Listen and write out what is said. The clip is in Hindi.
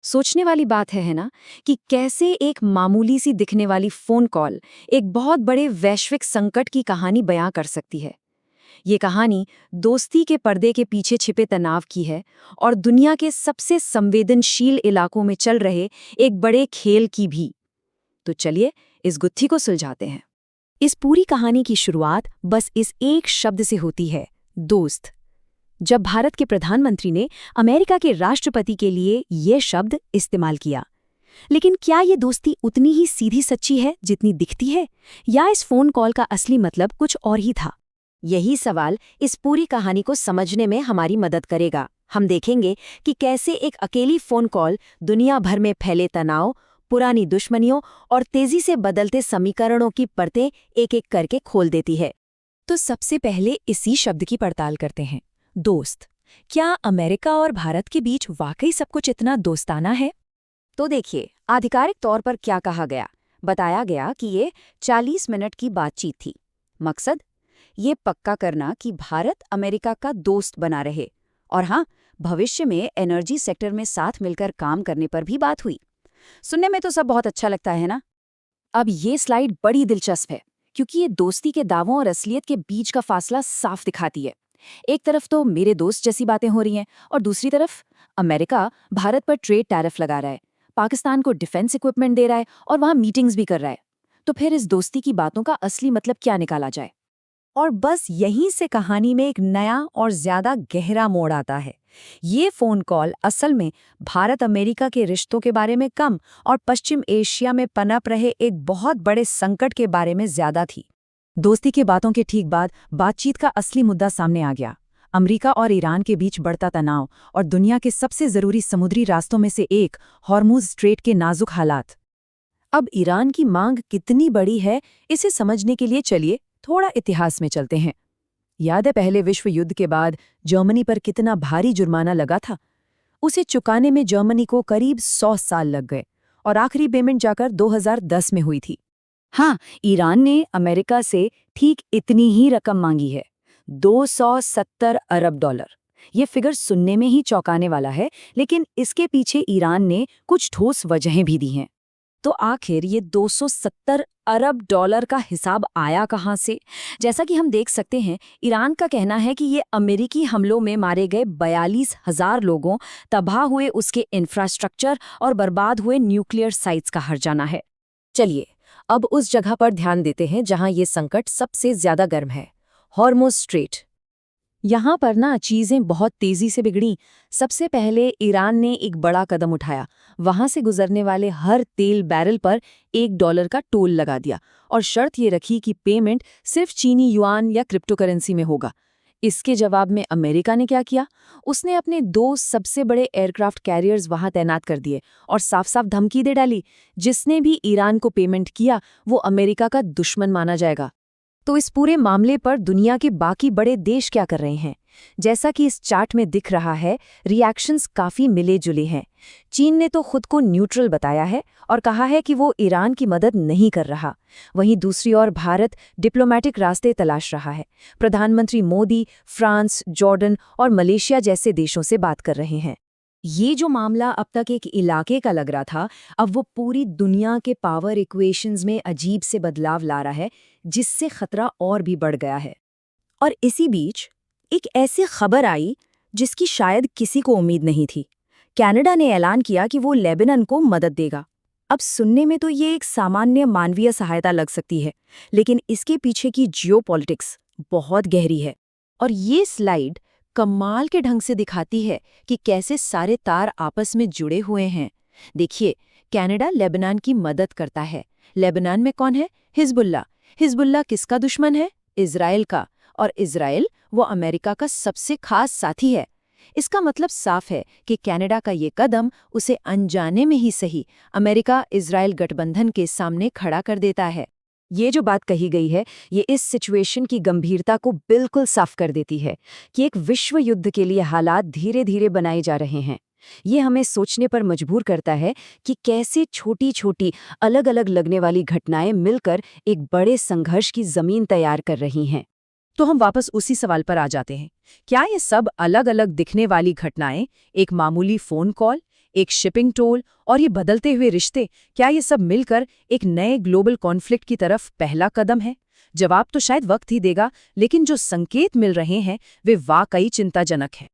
सोचने वाली बात है ना कि कैसे एक मामूली सी दिखने वाली फोन कॉल एक बहुत बड़े वैश्विक संकट की कहानी बयां कर सकती है। ये कहानी दोस्ती के पर्दे के पीछे छिपे तनाव की है और दुनिया के सबसे संवेदनशील इलाकों में चल रहे एक बड़े खेल की भी। तो चलिए इस गुत्थी को सुलझाते हैं। इस पूरी कहानी की शुरुआत बस इस एक शब्द से होती है, दोस्त। जब भारत के प्रधानमंत्री ने अमेरिका के राष्ट्रपति के लिए ये शब्द इस्तेमाल किया। लेकिन क्या ये दोस्ती उतनी ही सीधी सच्ची है जितनी दिखती है, या इस फोन कॉल का असली मतलब कुछ और ही था? यही सवाल इस पूरी कहानी को समझने में हमारी मदद करेगा। हम देखेंगे कि कैसे एक अकेली फोन कॉल दुनिया भर में फैले तनाव, पुरानी दुश्मनियों और तेजी से बदलते समीकरणों की परतें एक-एक करके खोल देती है। तो सबसे पहले इसी शब्द की पड़ताल करते हैं, दोस्त। क्या अमेरिका और भारत के बीच वाकई सब कुछ इतना दोस्ताना है? तो देखिए, आधिकारिक तौर पर क्या कहा गया। बताया गया कि ये 40 मिनट की बातचीत थी। मकसद ये पक्का करना कि भारत अमेरिका का दोस्त बना रहे, और हाँ, भविष्य में एनर्जी सेक्टर में साथ मिलकर काम करने पर भी बात हुई। सुनने में तो सब बहुत अच्छा लगता है ना। अब ये स्लाइड बड़ी दिलचस्प है क्योंकि ये दोस्ती के दावों और असलियत के बीच का फासला साफ दिखाती है। एक तरफ तो मेरे दोस्त जैसी बातें हो रही हैं और दूसरी तरफ अमेरिका भारत पर ट्रेड टैरिफ लगा रहा है, पाकिस्तान को डिफेंस इक्विपमेंट दे रहा है और वहां मीटिंग्स भी कर रहा है। तो फिर इस दोस्ती की बातों का असली मतलब क्या निकाला जाए? और बस यहीं से कहानी में एक नया और ज्यादा गहरा मोड़ आता है। ये फोन कॉल असल में भारत अमेरिका के रिश्तों के बारे में कम और पश्चिम एशिया में पनप रहे एक बहुत बड़े संकट के बारे में ज्यादा थी। दोस्ती की बातों के ठीक बाद बातचीत का असली मुद्दा सामने आ गया। अमेरिका और ईरान के बीच बढ़ता तनाव और दुनिया के सबसे जरूरी समुद्री रास्तों में से एक हॉर्मुज स्ट्रेट के नाजुक हालात। अब ईरान की मांग कितनी बड़ी है, इसे समझने के लिए चलिए थोड़ा इतिहास में चलते हैं। याद है पहले विश्व युद्ध के बाद जर्मनी पर कितना भारी जुर्माना लगा था? उसे चुकाने में जर्मनी को करीब 100 साल लग गए और आखिरी पेमेंट जाकर 2010 में हुई थी। हाँ, ईरान ने अमेरिका से ठीक इतनी ही रकम मांगी है, 270 अरब डॉलर। ये फिगर सुनने में ही चौंकाने वाला है, लेकिन इसके पीछे ईरान ने कुछ ठोस वजहें भी दी हैं। तो आखिर ये 270 अरब डॉलर का हिसाब आया कहाँ से? जैसा कि हम देख सकते हैं, ईरान का कहना है कि ये अमेरिकी हमलों में मारे गए 42,000 लोगों, तबाह हुए उसके इंफ्रास्ट्रक्चर और बर्बाद हुए न्यूक्लियर साइट्स का हर्जाना है। चलिए अब उस जगह पर ध्यान देते हैं जहां ये संकट सबसे ज्यादा गर्म है, हॉर्मुज स्ट्रेट। यहाँ पर ना चीजें बहुत तेजी से बिगड़ी। सबसे पहले ईरान ने एक बड़ा कदम उठाया। वहां से गुजरने वाले हर तेल बैरल पर $1 का टोल लगा दिया और शर्त ये रखी कि पेमेंट सिर्फ चीनी युआन या क्रिप्टो करेंसी में होगा। इसके जवाब में अमेरिका ने क्या किया? उसने अपने 2 सबसे बड़े एयरक्राफ्ट कैरियर्स वहां तैनात कर दिए और साफ साफ धमकी दे डाली, जिसने भी ईरान को पेमेंट किया वो अमेरिका का दुश्मन माना जाएगा। तो इस पूरे मामले पर दुनिया के बाकी बड़े देश क्या कर रहे हैं? जैसा कि इस चार्ट में दिख रहा है, रिएक्शंस काफी मिले जुले हैं। चीन ने तो खुद को न्यूट्रल बताया है और कहा है कि वो ईरान की मदद नहीं कर रहा। वहीं दूसरी ओर भारत डिप्लोमेटिक रास्ते तलाश रहा है। प्रधानमंत्री मोदी फ्रांस, जॉर्डन और मलेशिया जैसे देशों से बात कर रहे हैं। ये जो मामला अब तक एक इलाके का लग रहा था, अब वो पूरी दुनिया के पावर इक्वेशंस में अजीब से बदलाव ला रहा है, जिससे खतरा और भी बढ़ गया है। और इसी बीच एक ऐसी खबर आई जिसकी शायद किसी को उम्मीद नहीं थी। कनाडा ने ऐलान किया कि वो लेबनान को मदद देगा। अब सुनने में तो ये एक सामान्य मानवीय सहायता लग सकती है, लेकिन इसके पीछे की जियोपॉलिटिक्स बहुत गहरी है। और ये स्लाइड कमाल के ढंग से दिखाती है कि कैसे सारे तार आपस में जुड़े हुए हैं। देखिए, कनाडा लेबनान की मदद करता है। लेबनान में कौन है? हिजबुल्लाह। हिजबुल्लाह किसका दुश्मन है? इजराइल का। और इजराइल वो अमेरिका का सबसे खास साथी है। इसका मतलब साफ है कि कनाडा का ये कदम उसे अनजाने में ही सही अमेरिका इजराइल गठबंधन के सामने खड़ा कर देता है। ये जो बात कही गई है, ये इस सिचुएशन की गंभीरता को बिल्कुल साफ कर देती है कि एक विश्व युद्ध के लिए हालात धीरे धीरे बनाए जा रहे हैं। ये हमें सोचने पर मजबूर करता है कि कैसे छोटी छोटी अलग अलग लगने वाली घटनाएं मिलकर एक बड़े संघर्ष की जमीन तैयार कर रही हैं। तो हम वापस उसी सवाल पर आ जाते हैं। क्या ये सब अलग अलग दिखने वाली घटनाएं एक मामूली फोन कॉल, एक शिपिंग टोल और ये बदलते हुए रिश्ते, क्या ये सब मिलकर एक नए ग्लोबल कॉन्फ्लिक्ट की तरफ पहला कदम है? जवाब तो शायद वक्त ही देगा, लेकिन जो संकेत मिल रहे हैं वे वाकई चिंताजनक हैं।